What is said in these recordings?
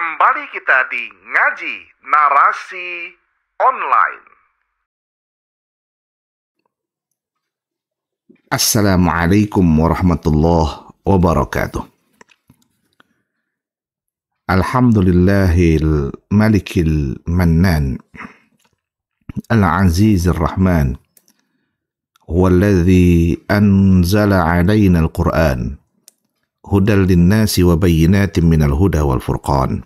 Kembali kita di Ngaji Narasi Online. Assalamualaikum warahmatullahi wabarakatuh. Alhamdulillahil malikil mannan al-azizir rahman huwallazi anzala alaina al-Qur'an hudal linnasi wa bayyinatin minal huda wal furqan.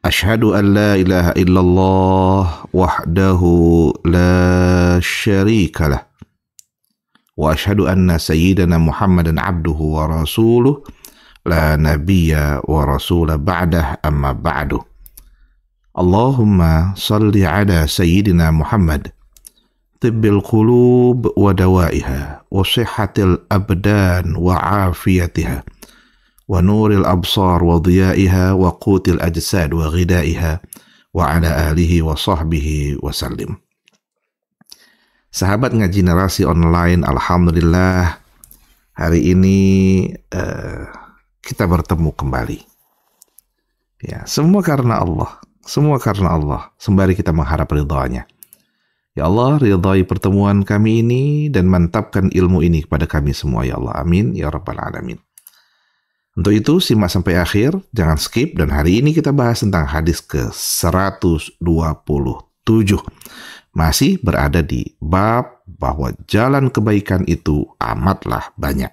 Ashhadu an la ilaha illallah wahdahu la syarika lah. Wa ashhadu anna sayyidana Muhammadan abduhu wa rasuluh la nabiyya wa rasula ba'dah amma ba'du. Allahumma salli ala sayyidina Muhammad tibbil qulub wa dawaiha wa sihhatil abdan wa afiyatiha wa nuril absar wa dhiyaiha wa qutil ajsad wa ghidaiha wa ala alihi wa sahbihi wa sallim. Sahabat Ngaji Narasi Online, alhamdulillah hari ini kita bertemu kembali. Ya, semua karena Allah, sembari kita mengharap ridha-Nya. Ya Allah, ridhai pertemuan kami ini dan mantapkan ilmu ini kepada kami semua, ya Allah. Amin, ya Rabbal Alamin. Untuk itu, simak sampai akhir, jangan skip, dan hari ini kita bahas tentang hadis ke-127. Masih berada di bab bahwa jalan kebaikan itu amatlah banyak.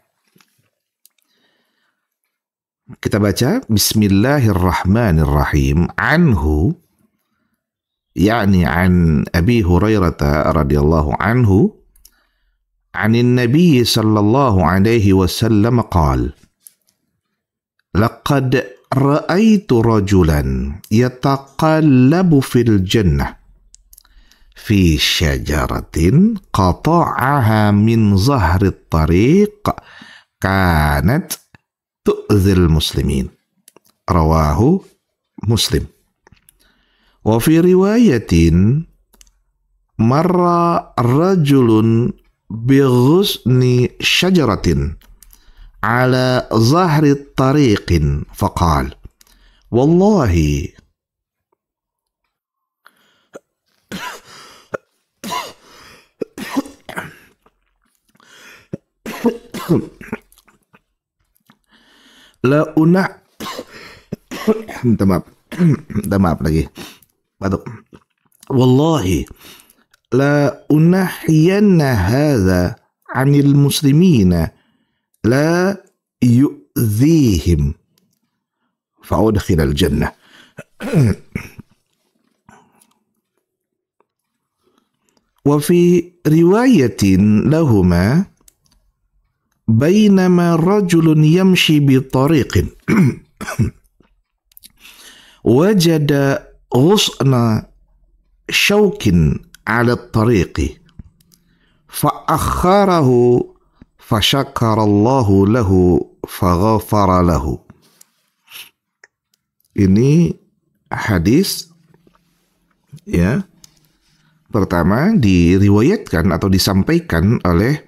Kita baca, Bismillahirrahmanirrahim, anhu, يعني عن أبي هريرة رضي الله عنه عن النبي صلى الله عليه وسلم قال لقد رأيت رجلا يتقلب في الجنة في شجرة قطعها من ظهر الطريق كانت تؤذي المسلمين رواه مسلم. وفي رواية مر رجل بغصن شجرة على ظهر الطريق فقال والله لا maaf lagi. Batuk. Wallahi la unahiyanna hadha 'anil muslimina la yu'dhihim fa'udkhil al-jannah. Wa fi riwayatin lahuma bainama rajulun yamshi bi tariqin wajada غصن شوك على الطريق فأخره فشكر الله له فغفر له. Ini hadis ya pertama diriwayatkan atau disampaikan oleh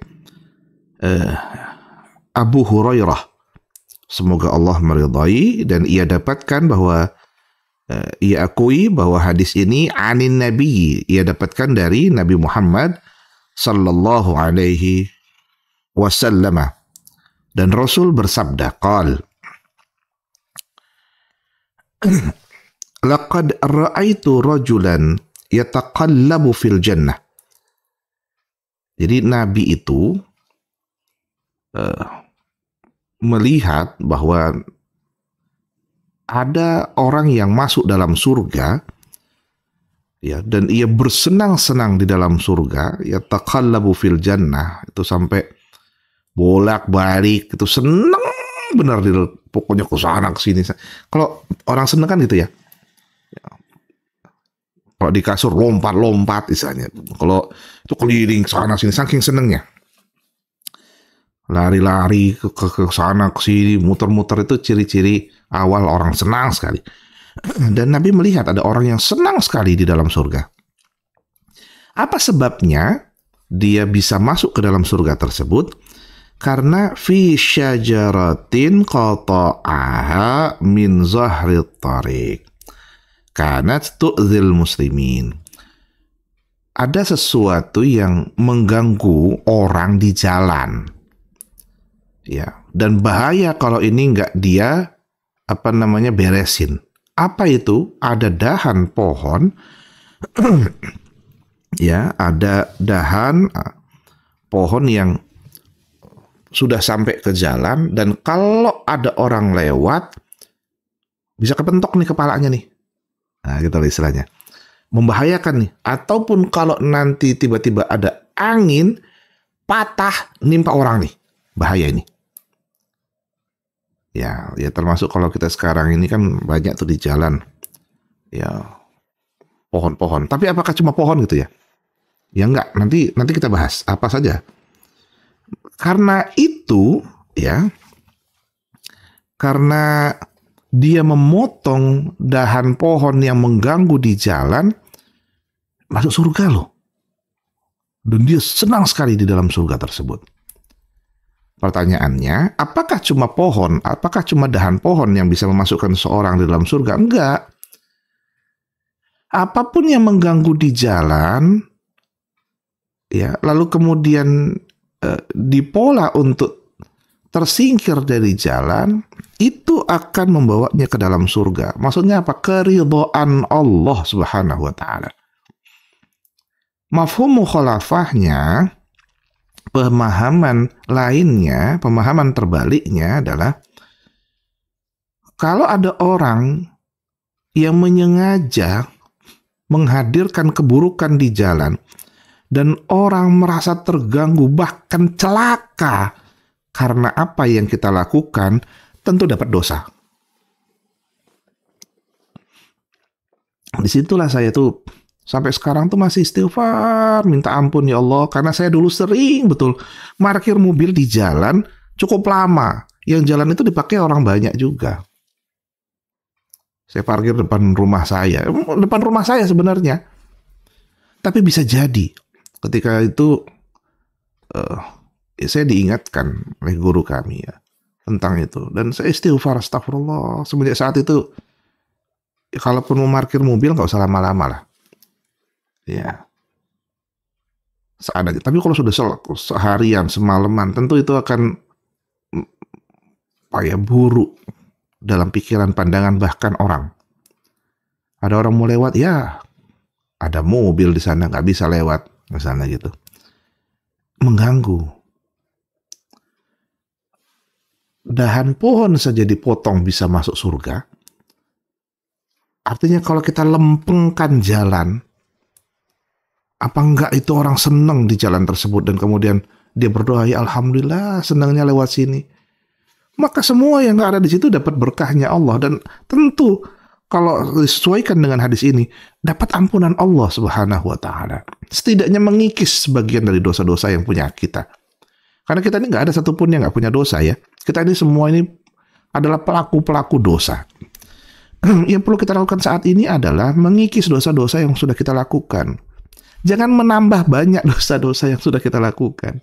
Abu Hurairah, semoga Allah meridai, dan ia dapatkan bahwa ia akui bahwa hadis ini anin Nabi, ia dapatkan dari Nabi Muhammad sallallahu alaihi wasallam, dan Rasul bersabda, qal laqad ra'aitu rajulan yataqallabu fil jannah. Jadi Nabi itu melihat bahwa ada orang yang masuk dalam surga, ya, dan ia bersenang-senang di dalam surga, ya taqallabu fil jannah, itu sampai bolak-balik, itu senang benar, pokoknya ke sana ke sini. Kalau orang senang kan gitu ya. Kalau di kasur lompat-lompat misalnya, kalau itu keliling sana sini saking senengnya. Lari-lari ke sana ke sini, muter-muter, itu ciri-ciri awal orang senang sekali. Dan Nabi melihat ada orang yang senang sekali di dalam surga. Apa sebabnya dia bisa masuk ke dalam surga tersebut? Karena fi syajaratin qata'aha min zahri tariq kanat tu'zil muslimin. Ada sesuatu yang mengganggu orang di jalan. Ya, dan bahaya kalau ini nggak dia beresin. Apa itu? Ada dahan pohon ya, ada dahan pohon yang sudah sampai ke jalan, dan kalau ada orang lewat bisa kepentok nih kepalanya nih. Nah, gitu lah istilahnya. Membahayakan nih. Ataupun kalau nanti tiba-tiba ada angin patah nimpa orang nih. Bahaya ini. Ya termasuk kalau kita sekarang ini kan banyak tuh di jalan. Ya, pohon-pohon. Tapi apakah cuma pohon gitu ya? Ya enggak, nanti kita bahas apa saja. Karena itu ya, karena dia memotong dahan pohon yang mengganggu di jalan, masuk surga loh. Dan dia senang sekali di dalam surga tersebut. Pertanyaannya, apakah cuma pohon, apakah cuma dahan pohon yang bisa memasukkan seorang di dalam surga? Enggak. Apapun yang mengganggu di jalan, ya, lalu kemudian dipola untuk tersingkir dari jalan, itu akan membawanya ke dalam surga. Maksudnya apa? Keridhaan Allah Subhanahu wa ta'ala. Mafhum mukhalafahnya, pemahaman lainnya, pemahaman terbaliknya adalah kalau ada orang yang menyengaja menghadirkan keburukan di jalan dan orang merasa terganggu bahkan celaka karena apa yang kita lakukan, tentu dapat dosa. Disitulah saya tuh sampai sekarang tuh masih istighfar, minta ampun ya Allah, karena saya dulu sering betul parkir mobil di jalan cukup lama. Yang jalan itu dipakai orang banyak juga. Saya parkir depan rumah saya sebenarnya. Tapi bisa jadi ketika itu saya diingatkan oleh guru kami ya tentang itu, dan saya istighfar, astagfirullah. Semenjak saat itu, kalaupun mau parkir mobil nggak usah lama-lama lah. Ya, seadanya. Tapi kalau sudah seharian, semalaman, tentu itu akan buruk dalam pikiran, pandangan, bahkan orang. Ada orang mau lewat, ya ada mobil di sana nggak bisa lewat, misalnya gitu. Mengganggu. Dahan pohon saja dipotong bisa masuk surga. Artinya kalau kita lempengkan jalan, apa enggak itu orang senang di jalan tersebut dan kemudian dia berdoa, ya alhamdulillah senangnya lewat sini. Maka semua yang nggak ada di situ dapat berkahnya Allah, dan tentu kalau disesuaikan dengan hadis ini dapat ampunan Allah Subhanahu wa ta'ala. Setidaknya mengikis sebagian dari dosa-dosa yang punya kita. Karena kita ini nggak ada satupun yang nggak punya dosa ya. Kita ini semua ini adalah pelaku-pelaku dosa. Yang perlu kita lakukan saat ini adalah mengikis dosa-dosa yang sudah kita lakukan. Jangan menambah banyak dosa-dosa yang sudah kita lakukan.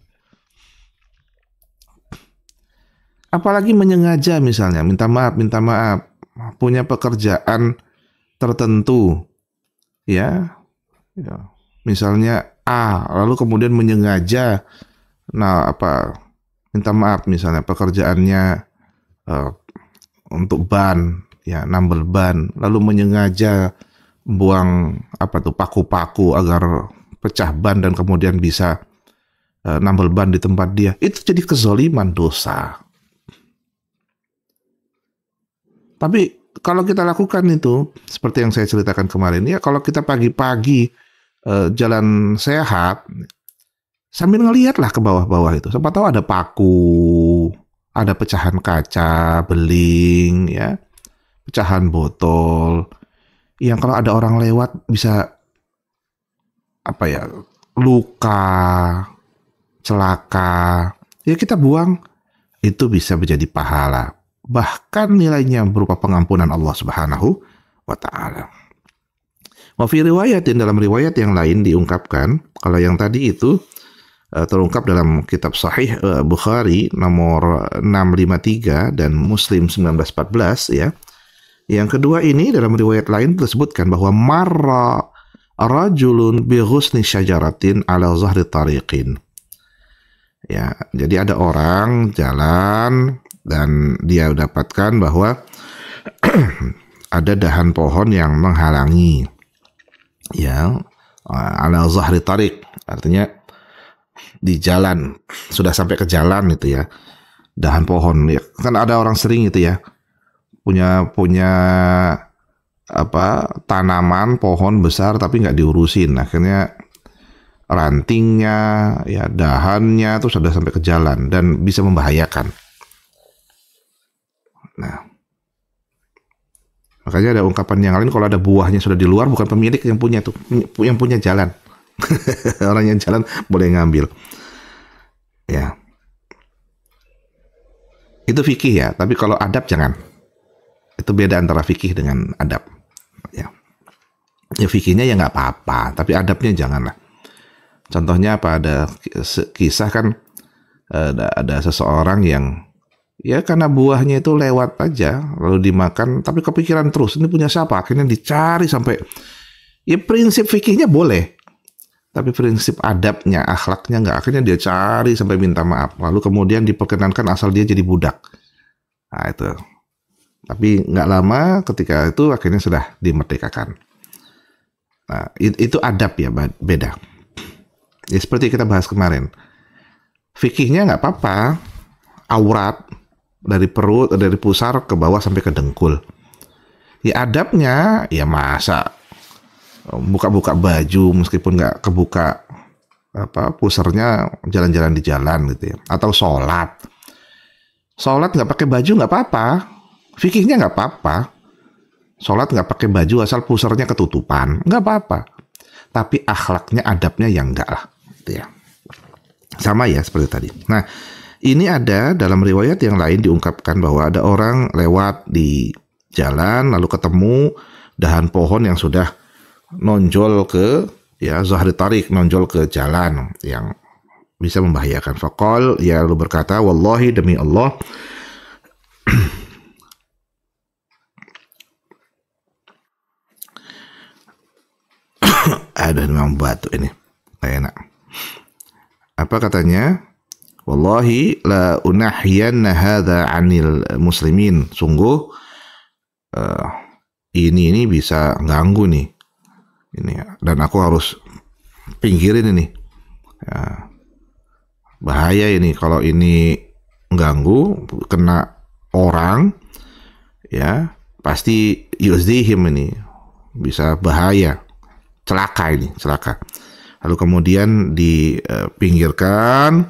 Apalagi menyengaja misalnya, minta maaf, punya pekerjaan tertentu, ya misalnya A, lalu kemudian menyengaja, minta maaf misalnya pekerjaannya untuk ban, ya nambel ban, lalu menyengaja buang paku-paku agar pecah ban dan kemudian bisa nambel ban di tempat dia, itu jadi kezaliman, dosa. Tapi kalau kita lakukan itu, seperti yang saya ceritakan kemarin, ya kalau kita pagi-pagi jalan sehat, sambil ngelihatlah ke bawah-bawah itu. Siapa tahu ada paku, ada pecahan kaca, beling, ya, pecahan botol, yang kalau ada orang lewat bisa luka, celaka, ya kita buang, itu bisa menjadi pahala. Bahkan nilainya berupa pengampunan Allah Subhanahu wa ta'ala. Wa fi riwayatin, dalam riwayat yang lain diungkapkan, kalau yang tadi itu terungkap dalam kitab Sahih Bukhari nomor 653 dan Muslim 1914 ya. Yang kedua ini dalam riwayat lain disebutkan bahwa marra rajulun bi ghusni syajaratin ala zahri tariqin. Ya, jadi ada orang jalan dan dia dapatkan bahwa ada dahan pohon yang menghalangi. Ya, ala zahri tariq artinya di jalan, sudah sampai ke jalan itu ya, dahan pohon ya. Kan ada orang sering itu ya punya tanaman pohon besar tapi nggak diurusin, akhirnya rantingnya ya dahannya tuh sudah sampai ke jalan dan bisa membahayakan. Nah, makanya ada ungkapan yang lain, kalau ada buahnya sudah di luar, bukan pemilik yang punya tuh, yang punya jalan. Orang yang jalan boleh ngambil. Ya. Itu fikih ya, tapi kalau adab jangan. Itu beda antara fikih dengan adab. Ya. Ya fikihnya ya nggak apa-apa, tapi adabnya janganlah. Contohnya apa, ada kisah kan, ada seseorang yang ya karena buahnya itu lewat aja lalu dimakan, tapi kepikiran terus ini punya siapa, akhirnya dicari sampai, ya prinsip fikihnya boleh, tapi prinsip adabnya, akhlaknya nggak, akhirnya dia cari sampai minta maaf, lalu kemudian diperkenankan asal dia jadi budak. Nah itu, tapi nggak lama ketika itu akhirnya sudah dimerdekakan. Nah itu adab ya, beda. Ya seperti kita bahas kemarin, fikihnya nggak apa-apa, aurat dari perut, dari pusar ke bawah sampai ke dengkul. Ya adabnya, ya masa buka-buka baju meskipun nggak kebuka pusarnya, jalan-jalan di jalan gitu ya. Atau sholat nggak pakai baju nggak apa-apa, fikihnya nggak apa-apa. Sholat nggak pakai baju asal pusarnya ketutupan, nggak apa-apa. Tapi akhlaknya, adabnya yang enggak lah, gitu ya. Sama ya seperti tadi. Nah, ini ada dalam riwayat yang lain diungkapkan bahwa ada orang lewat di jalan lalu ketemu dahan pohon yang sudah nonjol ke ya zahri tarik, nonjol ke jalan yang bisa membahayakan. Faqal, ya lalu berkata, wallahi demi Allah, ada memang batu ini gak enak. Apa katanya? Wallahi la unahyanna hadza 'anil muslimin. Sungguh ini bisa ganggu nih. Ini dan aku harus pinggirin ini. Ya, bahaya ini kalau ini ganggu, kena orang ya, pasti yuzihim, ini bisa bahaya, celaka ini, celaka. Lalu kemudian dipinggirkan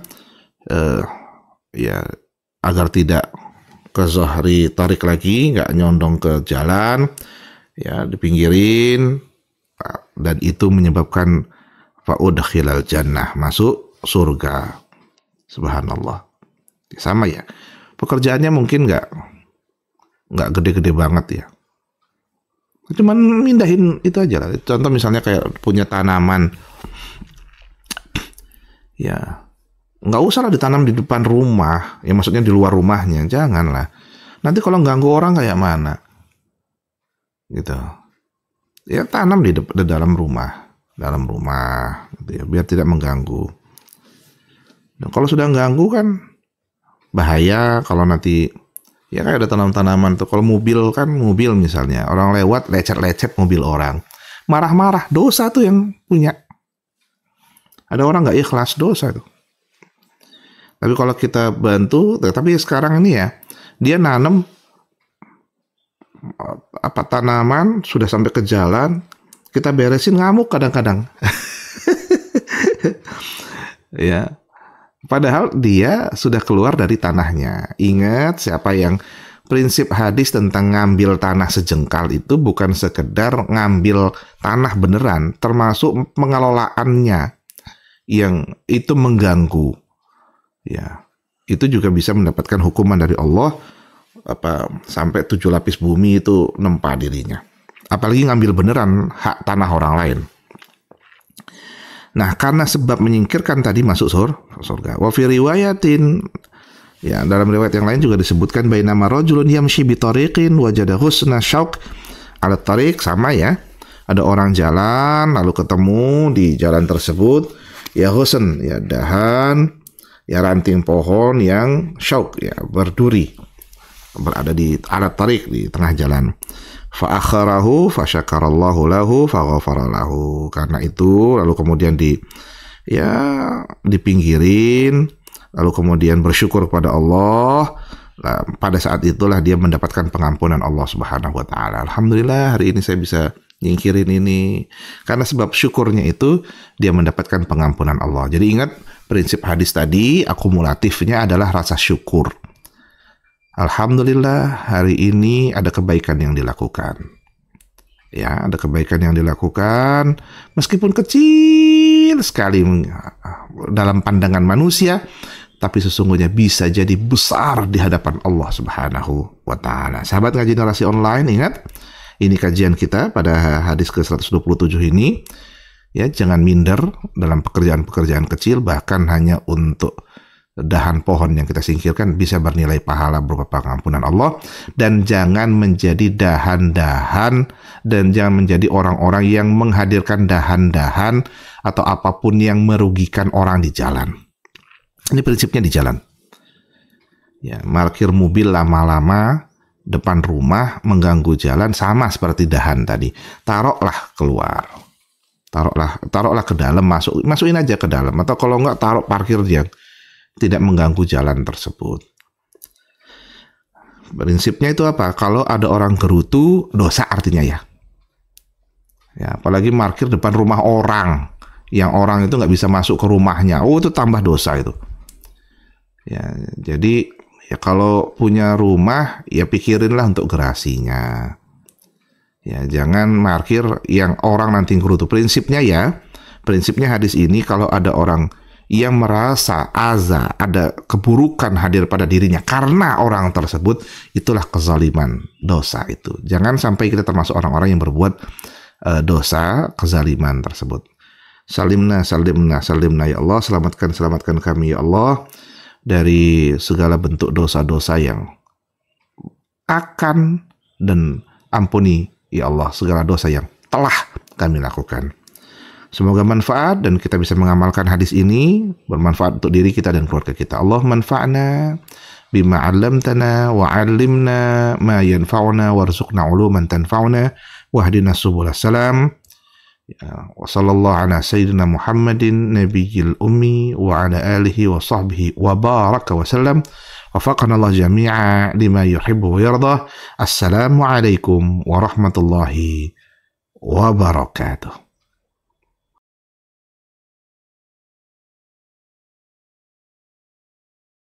ya agar tidak ke zahri tarik lagi, nggak nyondong ke jalan, ya dipinggirin, dan itu menyebabkan fa'udkhilal jannah, masuk surga. Subhanallah. Sama ya, pekerjaannya mungkin nggak gede-gede banget ya, cuman mindahin itu aja lah. Contoh misalnya kayak punya tanaman, ya nggak usah lah ditanam di depan rumah, ya maksudnya di luar rumahnya, janganlah. Nanti kalau ganggu orang kayak mana, gitu. Ya tanam di dalam rumah, gitu ya, biar tidak mengganggu. Dan kalau sudah mengganggu kan bahaya. Kalau nanti ya kayak ada tanam-tanaman tuh, kalau mobil misalnya, orang lewat lecet-lecet mobil orang, marah-marah, dosa tuh yang punya. Ada orang nggak ikhlas, dosa tuh. Tapi kalau kita bantu, tapi sekarang ini ya, dia nanam tanaman sudah sampai ke jalan, kita beresin, ngamuk kadang-kadang. Ya, padahal dia sudah keluar dari tanahnya. Ingat siapa yang prinsip hadis tentang ngambil tanah sejengkal itu bukan sekedar ngambil tanah beneran, termasuk pengelolaannya yang itu mengganggu. Ya, itu juga bisa mendapatkan hukuman dari Allah, sampai 7 lapis bumi itu nempa dirinya. Apalagi ngambil beneran hak tanah orang lain. Nah, karena sebab menyingkirkan tadi masuk surga. Wa fi riwayatin, ya dalam riwayat yang lain juga disebutkan bainama rajulun yamshi bi tariqin wajada husna syauq ala tariq, sama ya. Ada orang jalan lalu ketemu di jalan tersebut ya husn, ya dahan, ya ranting pohon yang syauq, ya berduri, berada di alat tarik di tengah jalan. Fa akharahu fa syakarallahu lahu fa ghafara lahu. Karena itu lalu kemudian dipinggirin, lalu kemudian bersyukur kepada Allah. Nah, pada saat itulah dia mendapatkan pengampunan Allah Subhanahu wa taala. Alhamdulillah hari ini saya bisa nyingkirin ini. Karena sebab syukurnya itu dia mendapatkan pengampunan Allah. Jadi ingat prinsip hadis tadi, akumulatifnya adalah rasa syukur. Alhamdulillah hari ini ada kebaikan yang dilakukan. Ya, ada kebaikan yang dilakukan meskipun kecil sekali dalam pandangan manusia, tapi sesungguhnya bisa jadi besar di hadapan Allah Subhanahu wa taala. Sahabat ngaji narasi online, ingat, ini kajian kita pada hadis ke-127 ini. Ya, jangan minder dalam pekerjaan-pekerjaan kecil, bahkan hanya untuk dahan pohon yang kita singkirkan bisa bernilai pahala berupa pengampunan Allah. Dan jangan menjadi dahan-dahan, dan jangan menjadi orang-orang yang menghadirkan dahan-dahan atau apapun yang merugikan orang di jalan. Ini prinsipnya di jalan. Ya, parkir mobil lama-lama depan rumah mengganggu jalan, sama seperti dahan tadi. Taruhlah keluar. Taruhlah ke dalam, masukin aja ke dalam, atau kalau enggak taruh parkir yang tidak mengganggu jalan tersebut. Prinsipnya itu apa? Kalau ada orang gerutu, dosa artinya ya. Ya, apalagi parkir depan rumah orang, yang orang itu nggak bisa masuk ke rumahnya. Oh, itu tambah dosa itu. Ya, jadi ya kalau punya rumah, ya pikirinlah untuk gerasinya. Ya, jangan parkir yang orang nanti gerutu. Prinsipnya hadis ini, kalau ada orang yang merasa ada keburukan hadir pada dirinya karena orang tersebut, itulah kezaliman, dosa itu. Jangan sampai kita termasuk orang-orang yang berbuat dosa kezaliman tersebut. Salimna ya Allah, selamatkan kami ya Allah dari segala bentuk dosa-dosa yang akan, dan ampuni ya Allah segala dosa yang telah kami lakukan. Semoga manfaat dan kita bisa mengamalkan hadis ini, bermanfaat untuk diri kita dan keluarga kita. Allah manfa'na bima 'allamtana wa 'allimna ma yanfa'una warzuqna 'uluman tanfa'una wahdina subulas salam. Ya, wa sallallahu ala sayyidina Muhammadin nabiyil ummi wa ala alihi wa sahbihi wa baraka wa sallam. Wafaqana Allah jami'a lima yuhibbu wa yardah. Assalamu alaikum warahmatullahi wabarakatuh.